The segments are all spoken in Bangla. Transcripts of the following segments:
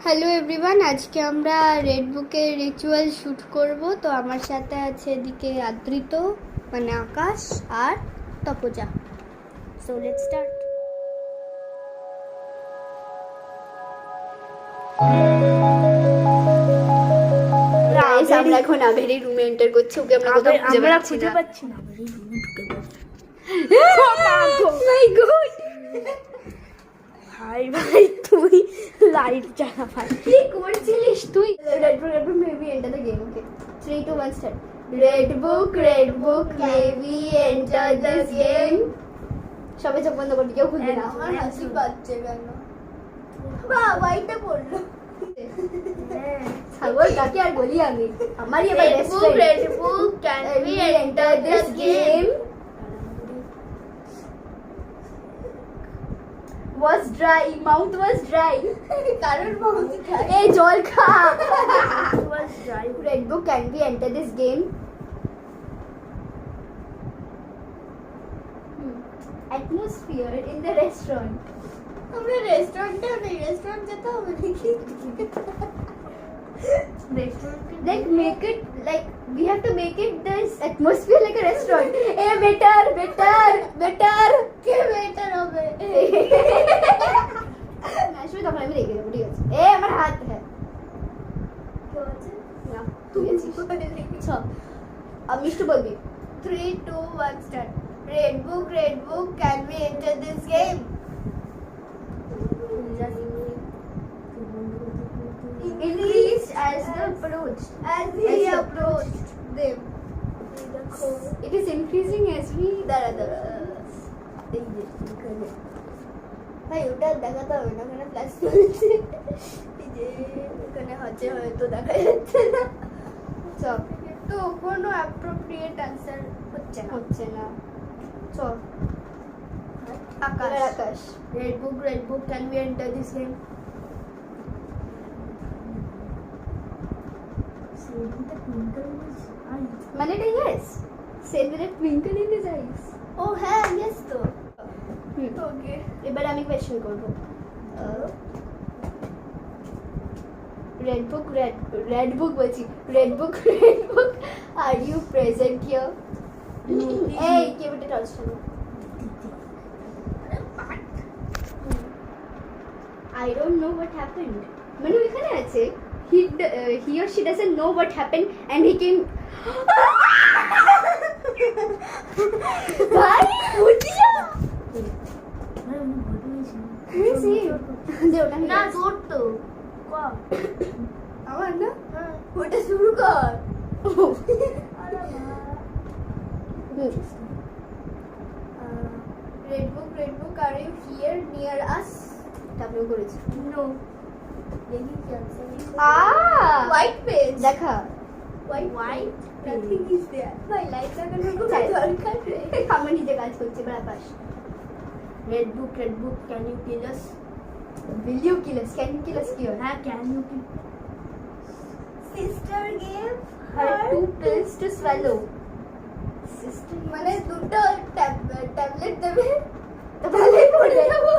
হ্যালো এভরিওয়ান, আজকে আমরা রেড বুকের রিচুয়াল শ্যুট করব। তো আমার সাথে আছে এদিকে আদ্রিত মানে আকাশ আর তপজা। So let's start. আমরা এখন আভেরি রুমে এন্টার করছি। ওকে আমরা কোথাও খুঁজে পাচ্ছি না। মাই গড, ভাই ভাই তুই লাইট জ্বালা ভাই, কি করছিলিস তুই? Red book maybe enter the game. Okay 3 2 1 start. Red book maybe enter this game. সবাই চোখ বন্ধ করবি, কেউ খুলবে না। আমার হাসি পাচ্ছে কেন? বা ওয়াইটটা পড়লো। ছাগল কাকে আর বলি আমি, আমারই এবার best friend. Red book can we enter this game was dry, mouth was dry. কারণ বহুত খাই এই জল খা। was dry. Red book, can we enter this game? Atmosphere in the restaurant. আমরা রেস্টুরেন্টে নেই, রেস্টুরেন্ট যেতে হবে নাকি? Like make it like we have to make it this atmosphere like a restaurant. Hey, better K better হবে? আসলে তখন আমি রেখে দেবো, ঠিক আছে? এ আমার হাত হ্যাঁ কেউ আছে? না, তুই আছিস। আমি একটু বলবি। 3 2 1 start. Red book can we enter this game? Increased as the approach. As he approached them. It is increasing as we দাঁড়া এই যে এখানে ভাই ওটা দেখাতে হবে না, ওখানে প্লাস চলছে। এই যে এখানে হচ্ছে হয়তো দেখা যাচ্ছে না। চল তো কোনো অ্যাপ্রোপ্রিয়েট অ্যান্সার হচ্ছে না। চল Akash. Red book can we enter this game? মানে এটা yes, said with a twinkle in his eyes. ও হ্যাঁ ইয়েস তো। হুম। ওকে এবার আমি কোয়েশ্চেন করব। রেড বুক বলছি, red book are you present here? এই কেবিটে টাচ করো। I don't know what happened. মানে ওখানে আছে he or she doesn't know what happened and he came. ভাই বুঝিয়া না তোর তো কম আমার না ওটা শুরু কর। Red book are you here near us? তারপরে করেছি নো। দেখি কি আছে। হোয়াইট পেজ দেখা। White nothing is there. ভাই লাইট লাগানোর কোনো চাই। দরকার নেই। আমার নিজে কাজ করছে বারবার। Red book can you kill us? Will you kill us? Can you kill us here? হ্যাঁ can you kill? Sister gave Her 2 pills to swallow. Sister মানে দুটো ট্যাবলেট দেবে তাহলে পড়ে যাবো।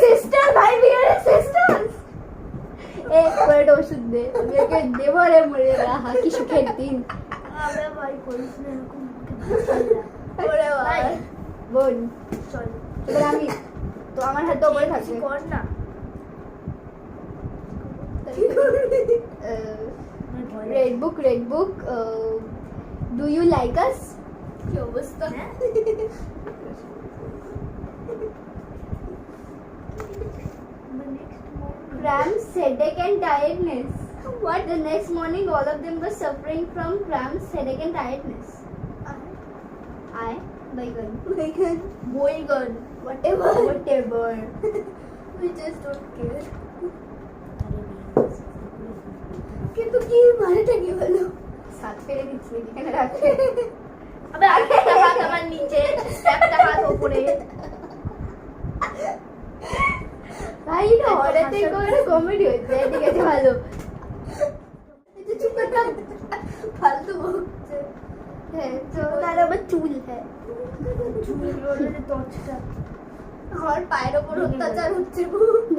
সিস্টার ভাই, we are sisters. করে ওষুধ দে, আমি ওকে দেবো রে, মরে যাবে। কি সুখের দিন। আরে ভাই করিস না এরকম, ওরে ভাই বোন চল এবার আমি তো আমার হাত তো উপরে থাকবে। কর না। Red book do you like us? কি অবস্থা? Cramps, headache and tiredness. What? The next morning all of them were suffering from cramps, headache and tiredness. I Baigan. বইগন whatever we just don't care. কিন্তু কি মানেটা কি হলো? সাত ফেলে দিচ্ছি এখানে রাখবে। আবে একটা হাত আমার নিচে, একটা হাত উপরে। ভাই না হঠাৎ করে কমেডি হচ্ছে, ঠিক আছে ভালো। এটা চুপ কর না, ফালতু বকছে। হ্যাঁ তো তার আবার চুল হ্যাঁ চুল রোলের দশটা আমার পায়ের ওপর অত্যাচার হচ্ছে।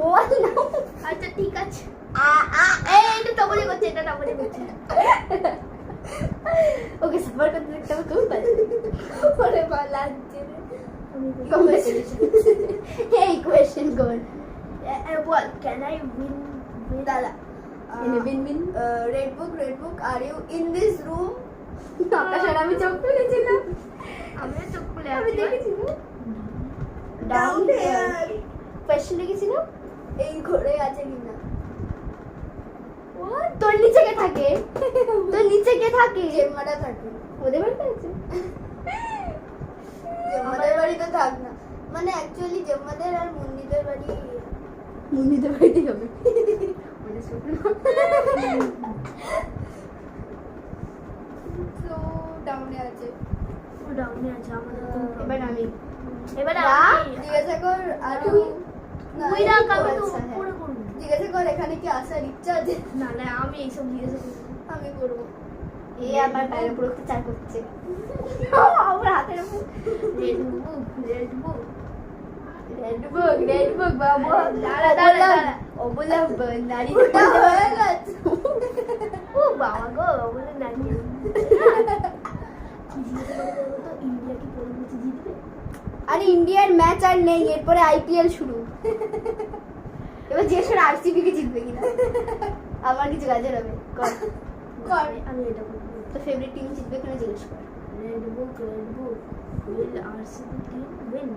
মোবাইল নাও। আচ্ছা আচ্ছা ঠিক আছে এই এটা টপলে করছে এটা টপলে করছে ওকে সাফার করতে দেখতে হবে খুব ভালো ওরে বাবা লাগছে রে hey question কর বল ক্যান আই উইন দাদা win red book are you in this room আকাশের আমি চোখ খুলেছিলাম আমি চোখ খুলে আমি আছি দেখেছিলাম ডাউন দেয়ার question লিখেছিলাম এই ঘরে আছে কিনা তোর নিচে কে থাকে তোর নিচে কে থাকে জেম্মাটা থাকে ওদের বাড়িতে আছে জেম্মাদের বাড়িতে থাক না মানে অ্যাকচুয়ালি জেম্মাদের আর মুন্নিদের বাড়ি মুন্নিদের বাড়িতে হবে মানে শুকনো স্লো ডাউনে আছে ও ডাউনে আছে আমাদের তো এবার আমি এবারে না, আমি জিজ্ঞাসা কর আর তুই রাখ আমি তো আচ্ছা, হ্যাঁ। পরে করব জিজ্ঞাসা কর এখানে কি আসার ইচ্ছা আছে না না আমি এইসব জিজ্ঞাসা করব আমি করবো এ আবার বাইরে পুরো চার করছে আমার হাতের উপর রেড বুক রেড বুক বাবা দাঁড়া, দাঁড়া। অবলা নারী ওটা হয়ে গেছে ও বাবা গো বলে নাকি কি জিজ্ঞাসা করতে হবে তো ইন্ডিয়া কি পরিণতি জিতবে আরে ইন্ডিয়ার ম্যাচ আর নেই এরপরে আইপিএল শুরু এবার জিজ্ঞেস করে আরসিবি কে জিতবে কিনা আমার কিছু কাজের হবে কর কর আমি এটা করব তো ফেভারিট টিম জিতবে কিনা জিজ্ঞেস কর red book will RCB team win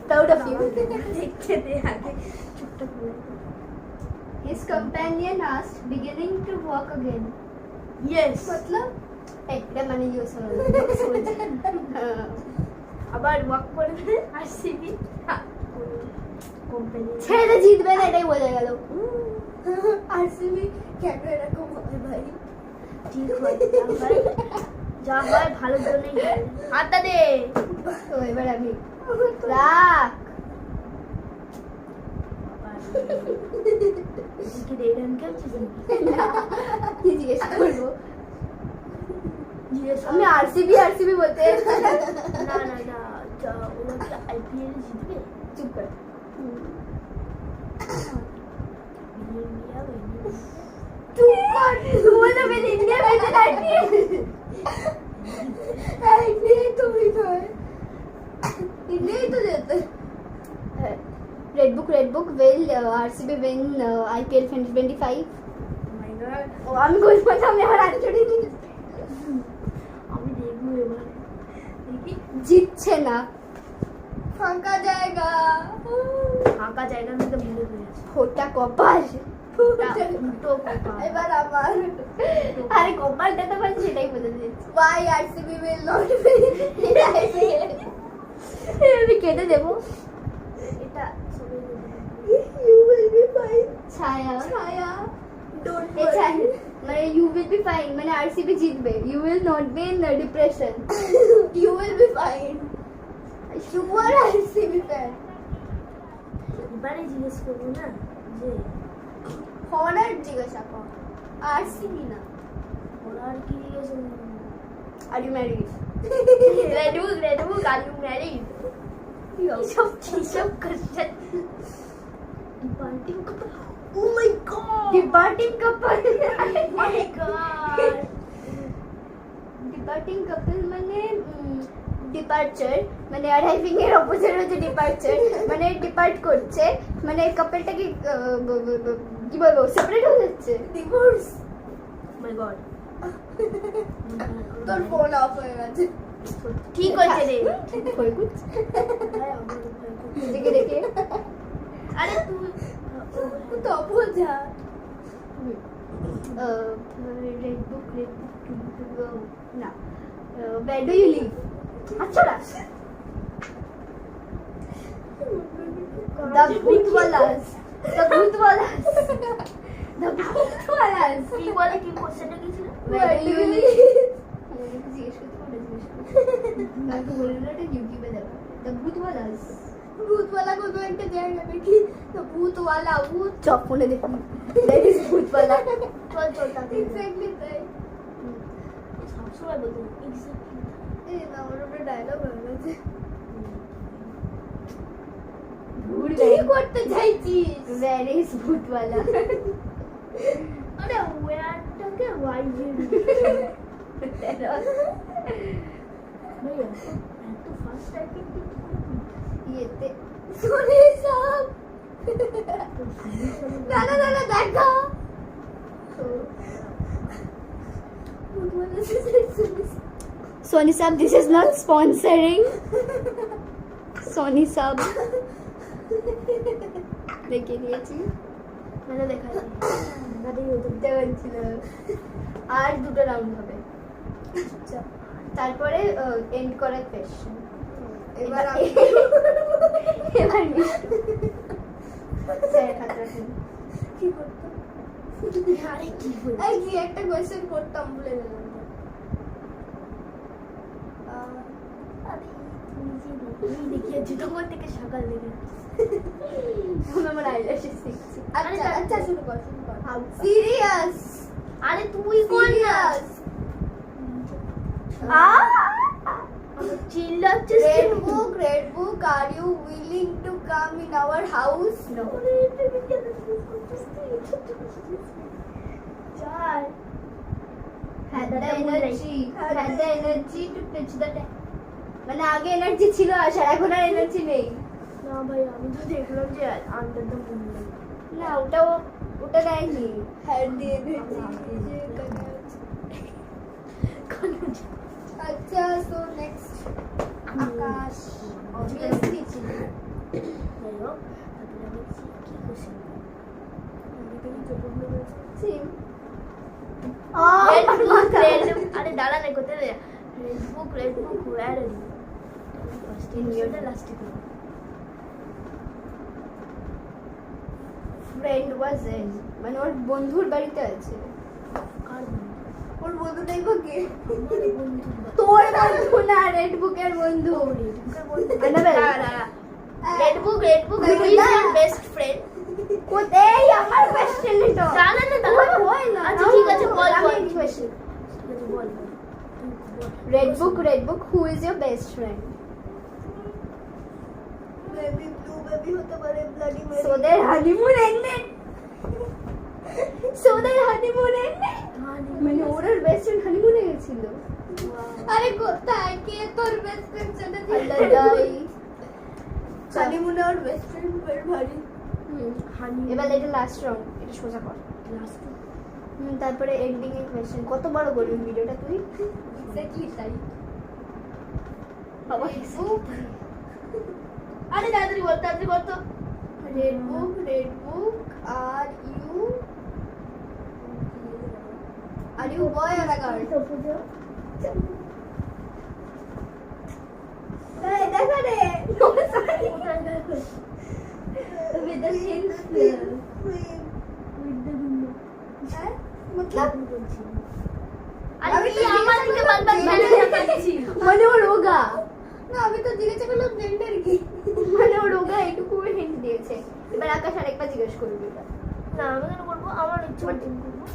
Proud of you. দেখতে দে আগে চুপটা করে His companion asked, beginning to walk again. Yes मतलब এটা মানে ইউজ হলো আবার ওয়াক করবে আরসিবি কোম্পানি ছেড়ে জিতবে না এটাই বোঝা গেল আরসিবি কেন এরকম হয় ভাই ঠিক হয় যা হয় ভালোর জন্যই হয় হাতটা দে তো এবার আমি রাখ কি রেড হ্যান্ড খেলছিস কি জিজ্ঞেস করবো জিজ্ঞেস আমি আরসিবি বলতে না না না যা ওরা কি আইপিএল জিতবে চুপ কর ইন্ডিয়া চুপ কর বলে বেল ইন্ডিয়া ম্যাচে আইপিএল আইপিএল তো भी तो है इंडिया तो देते red book will RCB win IPL 2025 my god ও আমি গোল পাচ্ছি আমি আর আনছড়ি আমি দেখবো এবার দেখি জিতছে না ফাঁকা জায়গা ফাঁকা জায়গা মধ্যে ভুলে গেছি ওটা কপাল দুটো কথা এবার আমার আরে কপালটা তো বলছি সেটাই বলে দিচ্ছি why RCB will not win in IPL আমি কেটে দেবো এটা সবাই you will be fine ছায়া ছায়া don't এ ছায়া worry মানে ইউ উইল বি ফাইন মানে আরসিবি জিতবে you will not be in depression you will be fine you are RCB fan এবারে জিজ্ঞেস করবো না যে হনার জিজ্ঞাসা কর RCB না ওরা আর কি জিজ্ঞেস are you married red book are you married এইসব question departing oh my god departing couple my god departing couple মানে ডিপার্চার মানে অ্যারাইভিং এর অপোজিট হচ্ছে ডিপার্চার মানে ডিপার্ট করছে মানে কাপলটা কি কি বলবো সেপারেট হয়ে যাচ্ছে divorce মাই গড তোর ফোন অফ হয়ে গেছে ঠিক হয়েছে রে ভয় করছে দেখে দেখে আরে তুই তো বোঝা রেড বুক না where do you live আচ্ছা the bhootwalas the bhootwalas কি বলে কি কোশ্চেনটা কি ছিল where do you live জিজ্ঞেস করতে পারে নাকি বললো না এটা ইউটিউবে দেখা the bhootwalas ভূতওয়ালা কোনো একটা জায়গা দেখি তো ভূতওয়ালা ভূত চপ ফোনে দেখুন that is bhootwala চল তাতে এক্স্যাক্টলি তাই সবসময় বলতো এক্স্যাক্টলি এই না আমার একটা ডায়লগ হয়ে গেছে ভুল কি করতে চাইছিস? Where is ভূতওয়ালা? আরে ওয়ারটাকে ওয়াইজে ভাই এত ফাস্ট টাইপিং কি ইয়েতে সোনি সাব দাদা দাদা দেখা Sony Sub, this is not sponsoring. Sony Sub. দেখে নিয়েছি। মানে দেখা যায় ছিল আর দুটো রাউন্ড হবে। আচ্ছা, তারপরে এন্ড করার কোয়েশ্চেন। এবার এবার স্যার খাতা কি করতাম? আরে কি হল এই কি একটা কোশ্চেন করতাম ভুলে গেলাম। আরে তুমি যে দেখি দেখিয়েছি তখন থেকে সকাল থেকে আমি আমার আইল্যাশেস শিখছি। আচ্ছা আচ্ছা শুরু কর How? সিরিয়াস আরে তুই কোন না চিল্লাচ্ছিস red book are you willing to come in our house? No. চার Had the energy to pitch the tent. মানে আগে এনার্জি ছিল আসার, এখন আর এনার্জি নেই। না ভাই আমি তো দেখলাম যে আন্ডার দ্য মুন না ওটা দেয়নি। হ্যাড দি এনার্জি আচ্ছা সো নেক্সট আকাশ অবভিয়াসলি ছিল যাই হোক তারপরে আমি কি কোশ্চেন সিম আরে দাঁড়া না কোথায় red book where are first in your last in friend was in, মানে ওর বন্ধুর বাড়িতে আছে। কার ওর বন্ধুটাই বাকি বন্ধু তোর বন্ধু না, রেড বুকের বন্ধু। Annabelle. Red book who is your best friend কোথায় আমার কোশ্চেন তো দাঁড়া না হয় না। আচ্ছা ঠিক আছে বল বল কোশ্চেন। ঠিক আছে বল red book who is your best friend? Baby blue baby হতে পারে bloody Mary So their honeymoon ended. মানে ওর বেস্ট ফ্রেন্ড হানিমুনে গেছিল। আরে কোথায় কে তোর বেস্ট ফ্রেন্ড সেটা আল্লাহ দাই। হানিমুনে ওর বেস্ট ফ্রেন্ড বের ভারী এবার এটা লাস্ট রাউন্ড, এটা সোজা কর। লাস্ট তারপরে এন্ডিং এর কোশ্চেন। কত বড় করবি ভিডিওটা তুই? এক্স্যাক্টলি তাই বাবা আরে তাড়াতাড়ি বল তো red book are you boy or girl এই দেখা রে with the hints. मतलब আরে তুই আমার দিকে বারবার ক্যামেরা কাটছি মানে ও রোগা, না আমি তো জিজ্ঞাসা করলাম জেন্ডার কি মানে ও রোগা, এটুকু হিন্ট দিয়েছে। এবার আকাশ আরেকবার জিজ্ঞেস করবি। না আমি কেন করবো আমার ইচ্ছে মতন করবো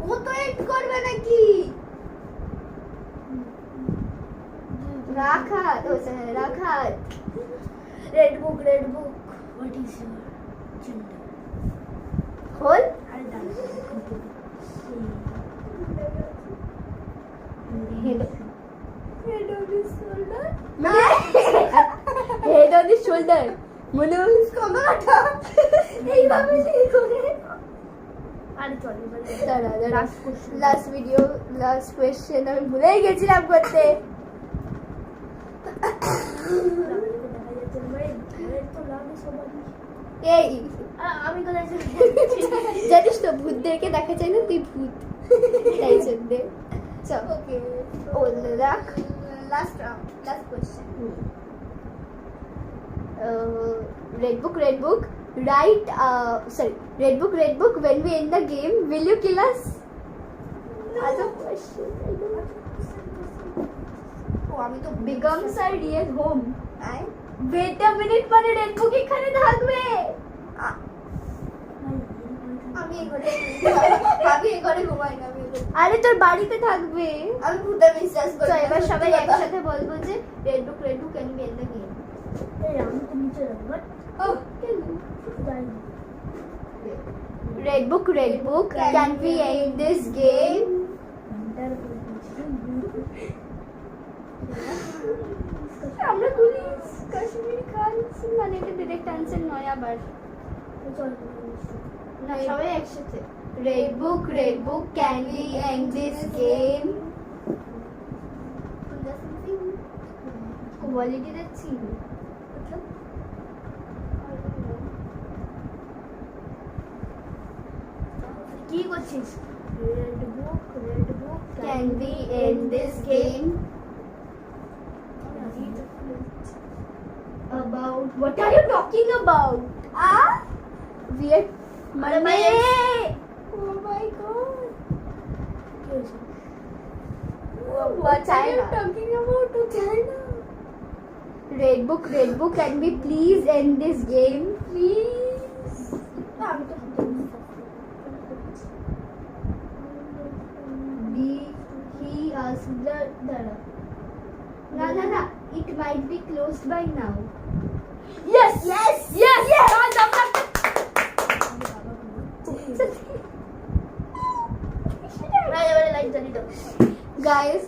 ও তো এড করবে নাকি রাখাত, ও স্যার রাখাত। Red book what is your gender খোল। আরে দাঁড়া head of this shoulder head on the shoulder. মানে কমাটা এইভাবে ঠিক করে আরে চল দাঁড়া last question last video last question আমি ভুলেই গেছিলাম করতে। দেখা যাচ্ছে না ভাই তো লাগে সবারই এই আমি কোথায় জানিস তো ভূতদেরকে দেখা যায় না, তুই ভূত তাই জন্য। চল ওকে ও রাখ। Last question red book right sorry red book when we end the game will you kill us? Other question I don't know. ও আমি তো becomes our real home. I wait a minute, মানে red book এখানে থাকবে। আমি এই ঘরে ঘুমাই না আরে তোর বাড়িতে থাকবে। আমি ভূতে বিশ্বাস করি তো না, এবার সত্যি সবাই কথা। একসাথে বলবো যে red book can be in the game. আমি তো নিচে যাবো ও Red book, can we end this game? আমরা পুলিশ কাশ্মীরি খানস মানে এটা ডিরেক্ট অ্যান্সার নয় আবার না সবাই একসাথে red book can we and this game quality দেখছি কি করছিস? Red book can we and this game about what are you talking about we are Monday. Oh my god what are you talking about China red book can we please end this game please he asked the no it might be closed by now Yes. Guys,